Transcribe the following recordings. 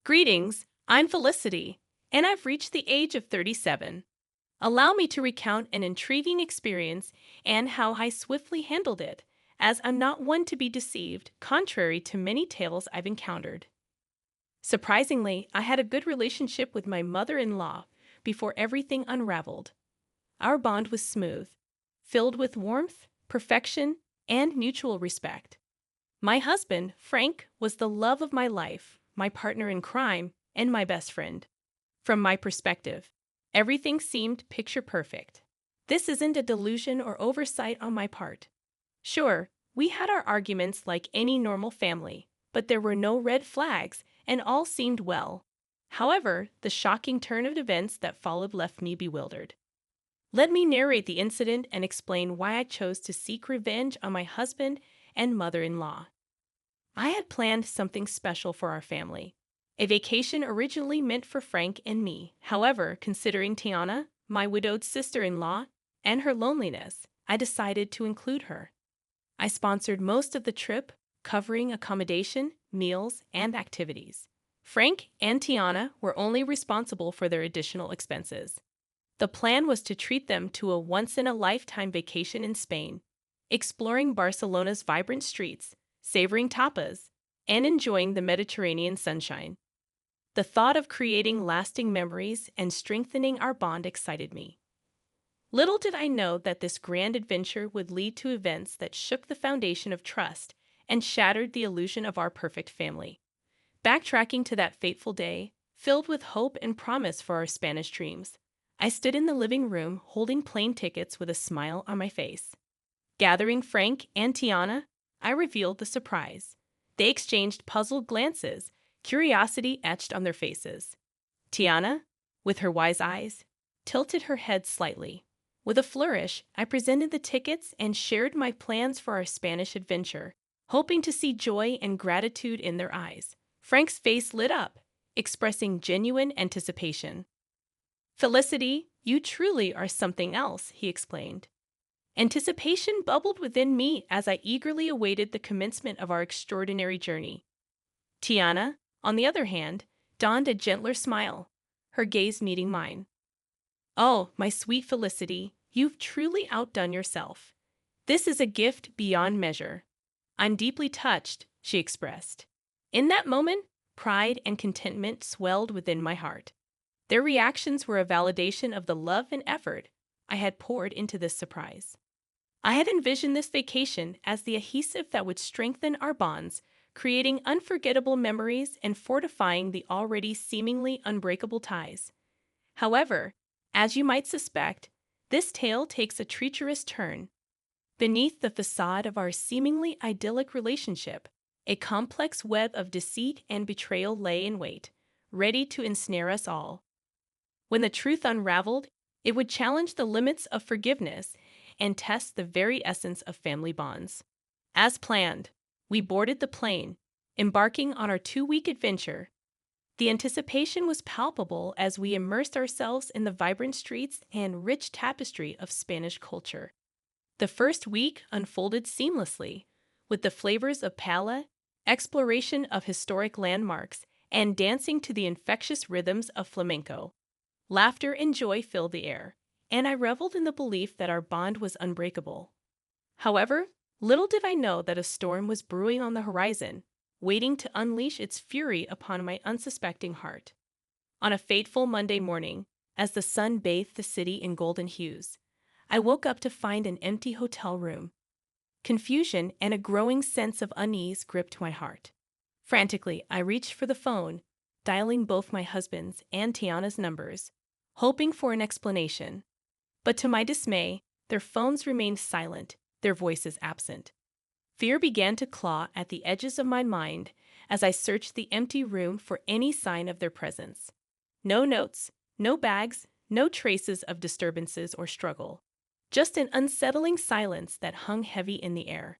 Greetings, I'm Felicity, and I've reached the age of 37. Allow me to recount an intriguing experience and how I swiftly handled it, as I'm not one to be deceived, contrary to many tales I've encountered. Surprisingly, I had a good relationship with my mother in law before everything unraveled. Our bond was smooth, filled with warmth, perfection, and mutual respect. My husband, Frank, was the love of my life, my partner in crime, and my best friend. From my perspective, everything seemed picture perfect. This isn't a delusion or oversight on my part. Sure, we had our arguments like any normal family, but there were no red flags and all seemed well. However, the shocking turn of events that followed left me bewildered. Let me narrate the incident and explain why I chose to seek revenge on my husband and mother-in-law. I had planned something special for our family. A vacation originally meant for Frank and me. However, considering Tiana, my widowed sister-in-law, and her loneliness, I decided to include her. I sponsored most of the trip, covering accommodation, meals, and activities. Frank and Tiana were only responsible for their additional expenses. The plan was to treat them to a once-in-a-lifetime vacation in Spain, exploring Barcelona's vibrant streets, savoring tapas, and enjoying the Mediterranean sunshine. The thought of creating lasting memories and strengthening our bond excited me. Little did I know that this grand adventure would lead to events that shook the foundation of trust and shattered the illusion of our perfect family. Backtracking to that fateful day, filled with hope and promise for our Spanish dreams, I stood in the living room holding plane tickets with a smile on my face. Gathering Frank and Tiana, I revealed the surprise. They exchanged puzzled glances, curiosity etched on their faces. Tiana, with her wise eyes, tilted her head slightly. With a flourish, I presented the tickets and shared my plans for our Spanish adventure, hoping to see joy and gratitude in their eyes. Frank's face lit up, expressing genuine anticipation. "Felicity, you truly are something else," he explained. Anticipation bubbled within me as I eagerly awaited the commencement of our extraordinary journey. Tiana, on the other hand, donned a gentler smile, her gaze meeting mine. "Oh, my sweet Felicity, you've truly outdone yourself. This is a gift beyond measure." "I'm deeply touched," she expressed. In that moment, pride and contentment swelled within my heart. Their reactions were a validation of the love and effort I had poured into this surprise. I had envisioned this vacation as the adhesive that would strengthen our bonds, creating unforgettable memories and fortifying the already seemingly unbreakable ties. However, as you might suspect, this tale takes a treacherous turn. Beneath the facade of our seemingly idyllic relationship, a complex web of deceit and betrayal lay in wait, ready to ensnare us all. When the truth unraveled, it would challenge the limits of forgiveness and test the very essence of family bonds. As planned, we boarded the plane, embarking on our 2-week adventure. The anticipation was palpable as we immersed ourselves in the vibrant streets and rich tapestry of Spanish culture. The first week unfolded seamlessly, with the flavors of paella, exploration of historic landmarks, and dancing to the infectious rhythms of flamenco. Laughter and joy filled the air, and I reveled in the belief that our bond was unbreakable. However, little did I know that a storm was brewing on the horizon, waiting to unleash its fury upon my unsuspecting heart. On a fateful Monday morning, as the sun bathed the city in golden hues, I woke up to find an empty hotel room. Confusion and a growing sense of unease gripped my heart. Frantically, I reached for the phone, dialing both my husband's and Tiana's numbers, hoping for an explanation. But to my dismay, their phones remained silent, their voices absent. Fear began to claw at the edges of my mind as I searched the empty room for any sign of their presence. No notes, no bags, no traces of disturbances or struggle. Just an unsettling silence that hung heavy in the air.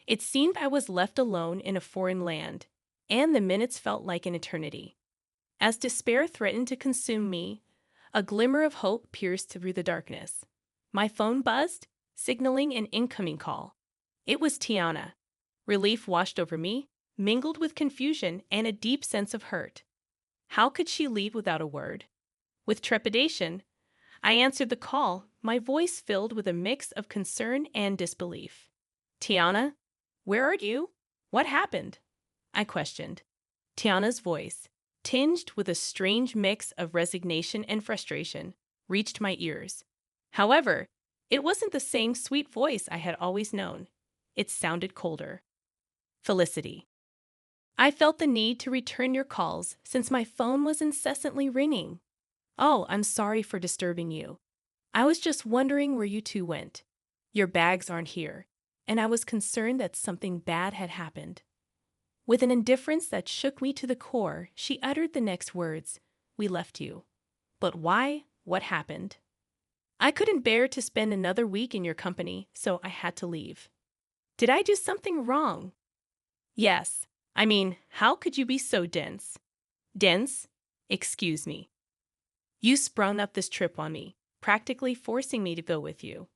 It seemed I was left alone in a foreign land, and the minutes felt like an eternity. As despair threatened to consume me, a glimmer of hope pierced through the darkness. My phone buzzed, signaling an incoming call. It was Tiana. Relief washed over me, mingled with confusion and a deep sense of hurt. How could she leave without a word? With trepidation, I answered the call, my voice filled with a mix of concern and disbelief. Tiana, where are you? What happened? I questioned. Tiana's voice, tinged with a strange mix of resignation and frustration, reached my ears. However, it wasn't the same sweet voice I had always known. It sounded colder. Felicity. I felt the need to return your calls since my phone was incessantly ringing. Oh, I'm sorry for disturbing you. I was just wondering where you two went. Your bags aren't here, and I was concerned that something bad had happened. With an indifference that shook me to the core, she uttered the next words, "We left you." But why? What happened? I couldn't bear to spend another week in your company, so I had to leave. Did I do something wrong? Yes. I mean, how could you be so dense? Dense? Excuse me. You sprung up this trip on me, practically forcing me to go with you.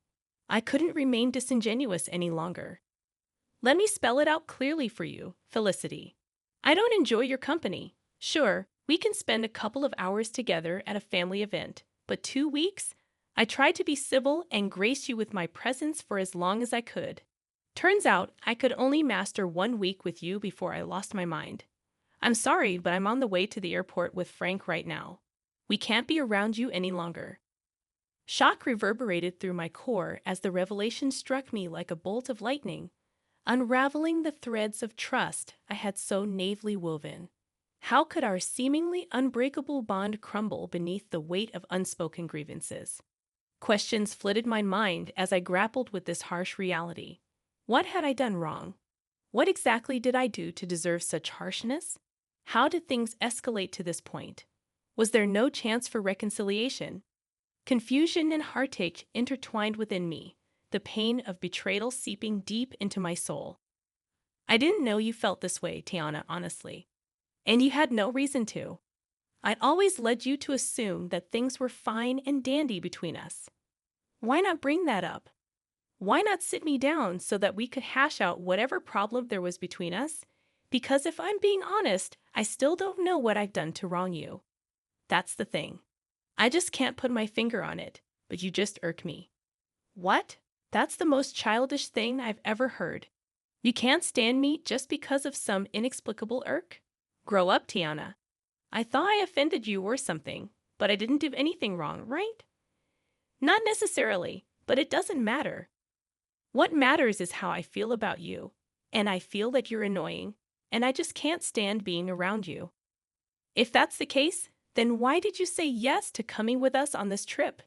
I couldn't remain disingenuous any longer. Let me spell it out clearly for you, Felicity. I don't enjoy your company. Sure, we can spend a couple of hours together at a family event, but 2 weeks? I tried to be civil and grace you with my presence for as long as I could. Turns out I could only master 1 week with you before I lost my mind. I'm sorry, but I'm on the way to the airport with Frank right now. We can't be around you any longer. Shock reverberated through my core as the revelation struck me like a bolt of lightning, unraveling the threads of trust I had so naively woven. How could our seemingly unbreakable bond crumble beneath the weight of unspoken grievances? Questions flitted my mind as I grappled with this harsh reality. What had I done wrong? What exactly did I do to deserve such harshness? How did things escalate to this point? Was there no chance for reconciliation? Confusion and heartache intertwined within me, the pain of betrayal seeping deep into my soul. I didn't know you felt this way, Tiana, honestly. And you had no reason to. I'd always led you to assume that things were fine and dandy between us. Why not bring that up? Why not sit me down so that we could hash out whatever problem there was between us? Because if I'm being honest, I still don't know what I've done to wrong you. That's the thing. I just can't put my finger on it, but you just irk me. What? That's the most childish thing I've ever heard. You can't stand me just because of some inexplicable irk? Grow up, Tiana. I thought I offended you or something, but I didn't do anything wrong, right? Not necessarily, but it doesn't matter. What matters is how I feel about you, and I feel that you're annoying, and I just can't stand being around you. If that's the case, then why did you say yes to coming with us on this trip?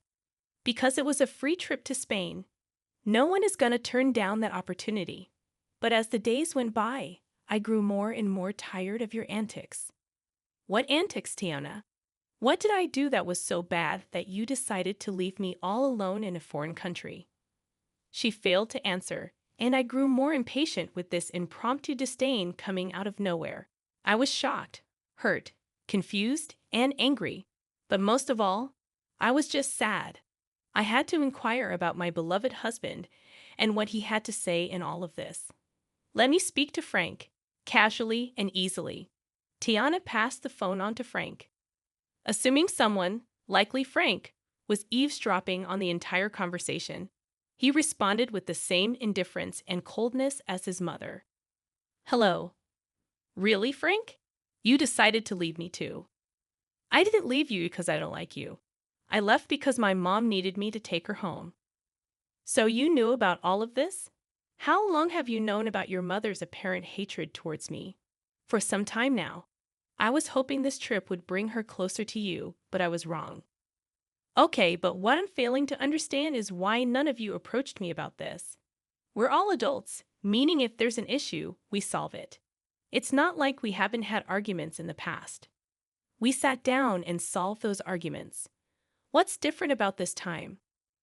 Because it was a free trip to Spain. No one is going to turn down that opportunity. But as the days went by, I grew more and more tired of your antics. What antics, Tiana? What did I do that was so bad that you decided to leave me all alone in a foreign country? She failed to answer, and I grew more impatient with this impromptu disdain coming out of nowhere. I was shocked, hurt, confused, and angry. But most of all, I was just sad. I had to inquire about my beloved husband and what he had to say in all of this. Let me speak to Frank, casually and easily. Tiana passed the phone on to Frank. Assuming someone, likely Frank, was eavesdropping on the entire conversation, he responded with the same indifference and coldness as his mother. Hello. Really, Frank? You decided to leave me too. I didn't leave you because I don't like you. I left because my mom needed me to take her home. So you knew about all of this? How long have you known about your mother's apparent hatred towards me? For some time now. I was hoping this trip would bring her closer to you, but I was wrong. Okay, but what I'm failing to understand is why none of you approached me about this. We're all adults, meaning if there's an issue, we solve it. It's not like we haven't had arguments in the past. We sat down and solved those arguments. What's different about this time?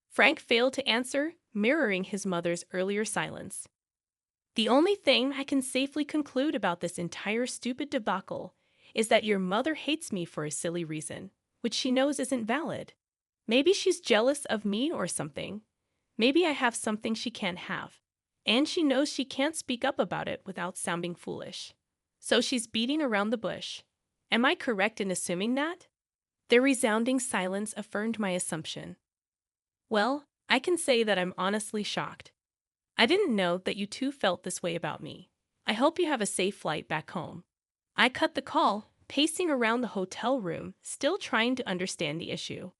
Frank failed to answer, mirroring his mother's earlier silence. The only thing I can safely conclude about this entire stupid debacle is that your mother hates me for a silly reason, which she knows isn't valid. Maybe she's jealous of me or something. Maybe I have something she can't have. And she knows she can't speak up about it without sounding foolish. So she's beating around the bush. Am I correct in assuming that? Their resounding silence affirmed my assumption. Well, I can say that I'm honestly shocked. I didn't know that you too felt this way about me. I hope you have a safe flight back home. I cut the call, pacing around the hotel room, still trying to understand the issue.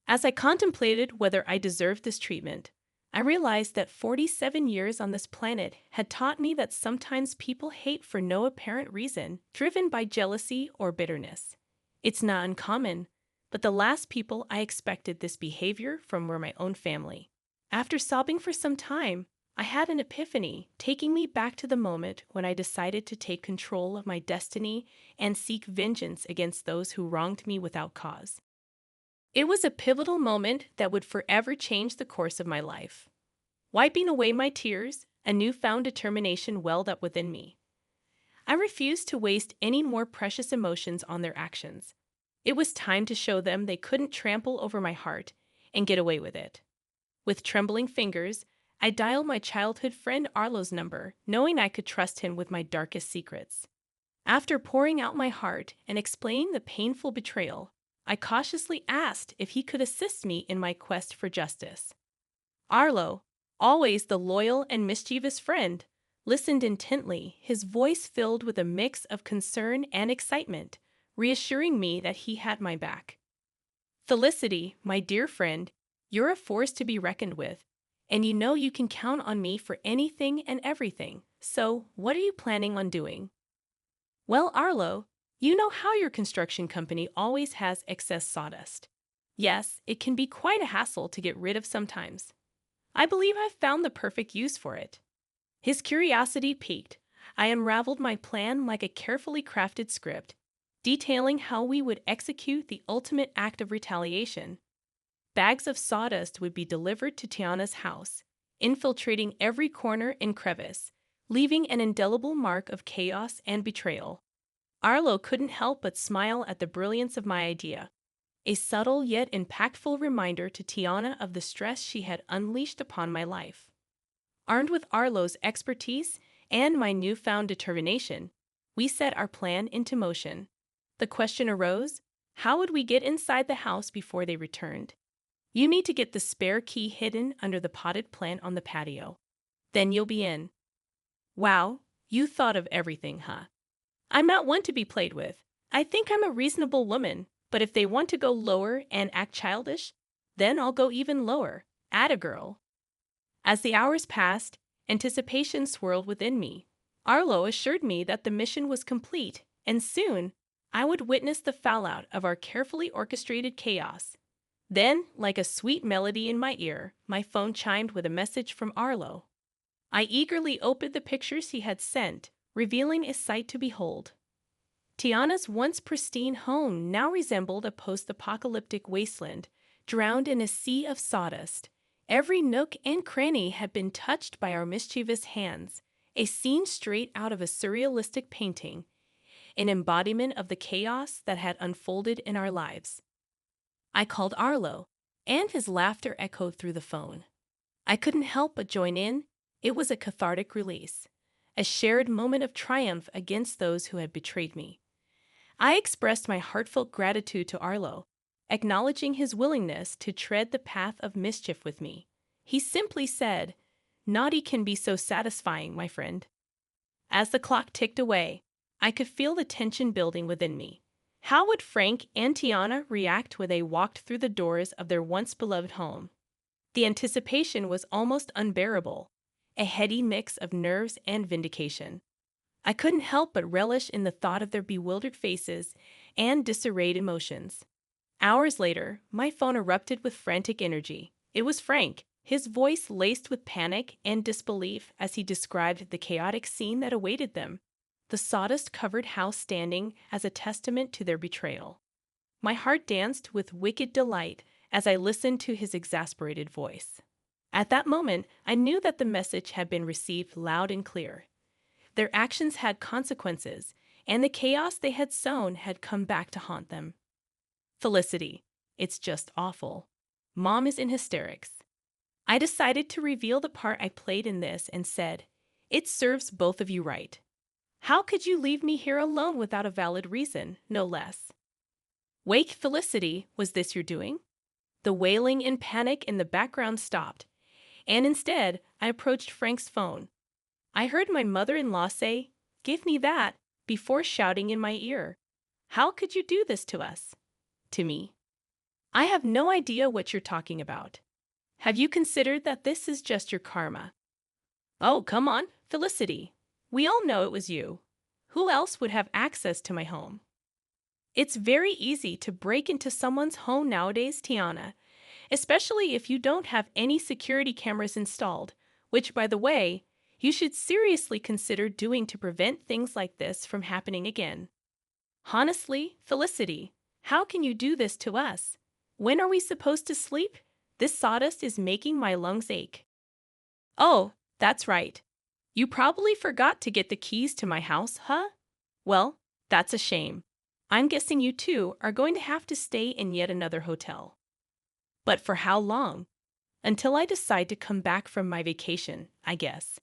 As I contemplated whether I deserved this treatment, I realized that 47 years on this planet had taught me that sometimes people hate for no apparent reason, driven by jealousy or bitterness. It's not uncommon, but the last people I expected this behavior from were my own family. After sobbing for some time, I had an epiphany, taking me back to the moment when I decided to take control of my destiny and seek vengeance against those who wronged me without cause. It was a pivotal moment that would forever change the course of my life. Wiping away my tears, a newfound determination welled up within me. I refused to waste any more precious emotions on their actions. It was time to show them they couldn't trample over my heart and get away with it. With trembling fingers, I dialed my childhood friend Arlo's number, knowing I could trust him with my darkest secrets. After pouring out my heart and explaining the painful betrayal, I cautiously asked if he could assist me in my quest for justice. Arlo, always the loyal and mischievous friend, listened intently, his voice filled with a mix of concern and excitement, reassuring me that he had my back. Felicity, my dear friend, you're a force to be reckoned with, and you know you can count on me for anything and everything. So, what are you planning on doing? Well, Arlo, you know how your construction company always has excess sawdust. Yes, it can be quite a hassle to get rid of sometimes. I believe I've found the perfect use for it. His curiosity piqued. I unraveled my plan like a carefully crafted script, detailing how we would execute the ultimate act of retaliation. Bags of sawdust would be delivered to Tiana's house, infiltrating every corner and crevice, leaving an indelible mark of chaos and betrayal. Arlo couldn't help but smile at the brilliance of my idea, a subtle yet impactful reminder to Tiana of the stress she had unleashed upon my life. Armed with Arlo's expertise and my newfound determination, we set our plan into motion. The question arose, how would we get inside the house before they returned? You need to get the spare key hidden under the potted plant on the patio. Then you'll be in. Wow, you thought of everything, huh? I'm not one to be played with. I think I'm a reasonable woman, but if they want to go lower and act childish, then I'll go even lower. Atta girl. As the hours passed, anticipation swirled within me. Arlo assured me that the mission was complete, and soon I would witness the fallout of our carefully orchestrated chaos. Then, like a sweet melody in my ear, my phone chimed with a message from Arlo. I eagerly opened the pictures he had sent, revealing a sight to behold. Tiana's once pristine home now resembled a post-apocalyptic wasteland, drowned in a sea of sawdust. Every nook and cranny had been touched by our mischievous hands, a scene straight out of a surrealistic painting, an embodiment of the chaos that had unfolded in our lives. I called Arlo, and his laughter echoed through the phone. I couldn't help but join in. It was a cathartic release, a shared moment of triumph against those who had betrayed me. I expressed my heartfelt gratitude to Arlo, acknowledging his willingness to tread the path of mischief with me. He simply said, "Naughty can be so satisfying, my friend." As the clock ticked away, I could feel the tension building within me. How would Frank and Tiana react when they walked through the doors of their once beloved home? The anticipation was almost unbearable, a heady mix of nerves and vindication. I couldn't help but relish in the thought of their bewildered faces and disarrayed emotions. Hours later, my phone erupted with frantic energy. It was Frank, his voice laced with panic and disbelief as he described the chaotic scene that awaited them, the sawdust-covered house standing as a testament to their betrayal. My heart danced with wicked delight as I listened to his exasperated voice. At that moment, I knew that the message had been received loud and clear. Their actions had consequences, and the chaos they had sown had come back to haunt them. Felicity, it's just awful. Mom is in hysterics. I decided to reveal the part I played in this and said, "It serves both of you right." How could you leave me here alone without a valid reason, no less? Wake, Felicity, was this your doing? The wailing and panic in the background stopped, and instead I approached Frank's phone. I heard my mother-in-law say, "Give me that," before shouting in my ear, "How could you do this to us?" To me. I have no idea what you're talking about. Have you considered that this is just your karma? Oh, come on, Felicity. We all know it was you. Who else would have access to my home? It's very easy to break into someone's home nowadays, Tiana, especially if you don't have any security cameras installed, which, by the way, you should seriously consider doing to prevent things like this from happening again. Honestly, Felicity, how can you do this to us? When are we supposed to sleep? This sawdust is making my lungs ache. Oh, that's right. You probably forgot to get the keys to my house, huh? Well, that's a shame. I'm guessing you two are going to have to stay in yet another hotel. But for how long? Until I decide to come back from my vacation, I guess.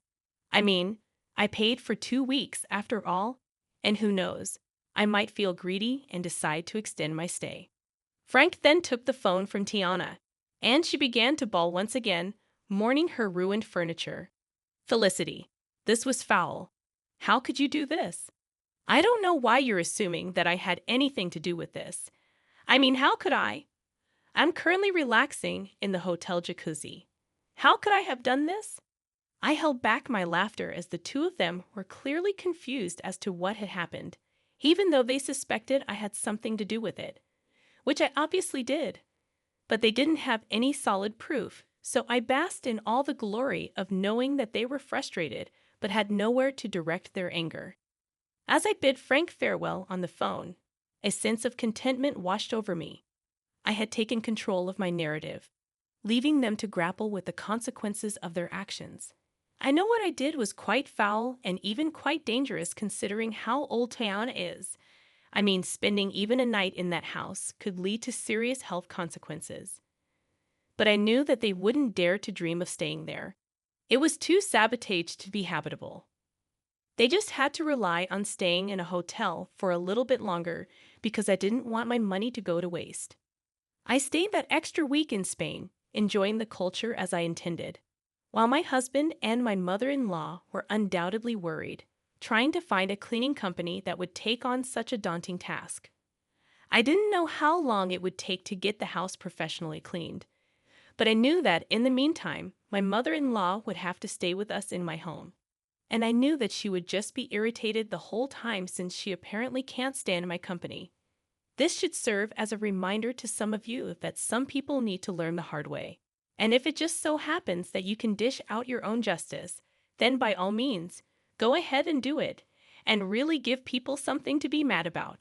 I mean, I paid for 2 weeks after all, and who knows, I might feel greedy and decide to extend my stay. Frank then took the phone from Tiana, and she began to bawl once again, mourning her ruined furniture. Felicity, this was foul. How could you do this? I don't know why you're assuming that I had anything to do with this. I mean, how could I? I'm currently relaxing in the hotel jacuzzi. How could I have done this? I held back my laughter as the two of them were clearly confused as to what had happened, even though they suspected I had something to do with it, which I obviously did. But they didn't have any solid proof, so I basked in all the glory of knowing that they were frustrated but had nowhere to direct their anger. As I bid Frank farewell on the phone, a sense of contentment washed over me. I had taken control of my narrative, leaving them to grapple with the consequences of their actions. I know what I did was quite foul and even quite dangerous considering how old Tiana is. I mean, spending even a night in that house could lead to serious health consequences. But I knew that they wouldn't dare to dream of staying there. It was too sabotaged to be habitable. They just had to rely on staying in a hotel for a little bit longer because I didn't want my money to go to waste. I stayed that extra week in Spain, enjoying the culture as I intended, while my husband and my mother-in-law were undoubtedly worried, trying to find a cleaning company that would take on such a daunting task. I didn't know how long it would take to get the house professionally cleaned, but I knew that in the meantime, my mother-in-law would have to stay with us in my home. And I knew that she would just be irritated the whole time since she apparently can't stand my company. This should serve as a reminder to some of you that some people need to learn the hard way. And if it just so happens that you can dish out your own justice, then by all means, go ahead and do it, and really give people something to be mad about.